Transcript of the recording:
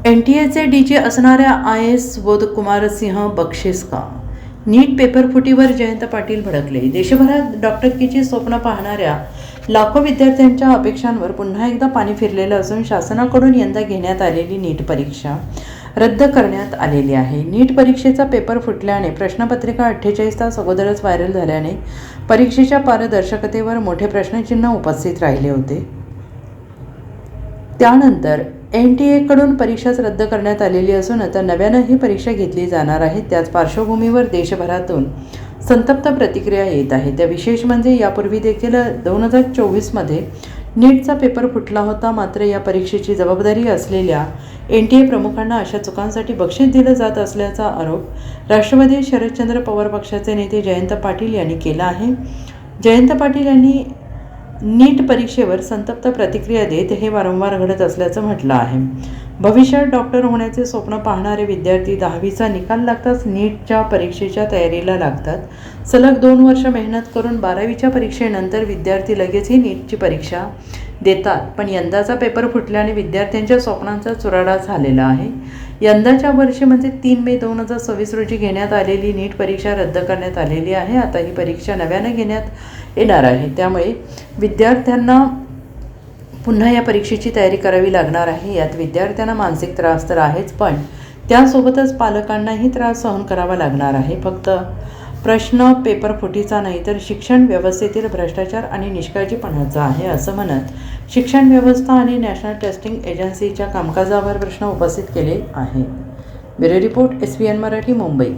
NTAचे DG असणाऱ्या IAS बोधकुमारसिंह बक्षीस का? नीट पेपरफुटीवर जयंत पाटील भडकले. देशभरात डॉक्टरकीची स्वप्न पाहणाऱ्या लाखो विद्यार्थ्यांच्या अपेक्षांवर पुन्हा एकदा पाणी फिरलेलं असून शासनाकडून यंदा घेण्यात आलेली नीट परीक्षा रद्द करण्यात आलेली आहे. नीट परीक्षेचा पेपर फुटल्याने प्रश्नपत्रिका 48 तास अगोदरच व्हायरल झाल्याने परीक्षेच्या पारदर्शकतेवर मोठे प्रश्नचिन्ह उपस्थित राहिले होते. त्यानंतर NTA परीक्षाच रद्द करण्यात आलेली असून आता नव्यानं ही परीक्षा घेतली जाणार आहे. त्याच पार्श्वभूमीवर देशभरातून संतप्त प्रतिक्रिया येत आहे. त्या विशेष म्हणजे यापूर्वी देखील 2024मध्ये नीटचा पेपर फुटला होता. मात्र या परीक्षेची जबाबदारी असलेल्या NTA प्रमुखांना अशा चुकांसाठी बक्षीस दिलं जात असल्याचा आरोप राष्ट्रवादी शरदचंद्र पवार पक्षाचे नेते जयंत पाटील यांनी केला आहे. जयंत पाटील यांनी नीट परीक्षेवर संतप्त प्रतिक्रिया देत हे वारंवार घडत असल्याचं म्हटलं आहे. भविष्यात डॉक्टर होण्याचे स्वप्न पाहणारे विद्यार्थी 10वीचा निकाल लागताच नीटच्या परीक्षेच्या तयारीला लागतात. सलग 2 वर्ष मेहनत करून 12वीच्या परीक्षेनंतर विद्यार्थी लगेच ही नीटची परीक्षा देतात. पण यंदाचा पेपर फुटल्याने विद्यार्थ्यांच्या स्वप्नांचा चुराडा झालेला आहे. यंदाच्या वर्षी म्हणजे 3 मे 2026 रोजी घेण्यात आलेली नीट परीक्षा रद्द करण्यात आलेली आहे. आता ही परीक्षा नव्यानं घेण्यात येणार आहे. त्यामुळे विद्यार्थ्यांना पुन्हा या परीक्षेची तयारी करावी लागणार आहे. यात विद्यार्थ्यांना मानसिक त्रास तर आहेच, पण त्यासोबतच पालकांनाही त्रास सहन करावा लागणार आहे. फक्त प्रश्न पेपर फुटीचा नाही तर शिक्षण व्यवस्थेतील भ्रष्टाचार आणि निष्काळजीपणाचा आहे, असं म्हणत शिक्षण व्यवस्था आणि नॅशनल टेस्टिंग एजन्सीच्या कामकाजावर प्रश्न उपस्थित केले आहेत. Bureau report SVN Marathi, Mumbai.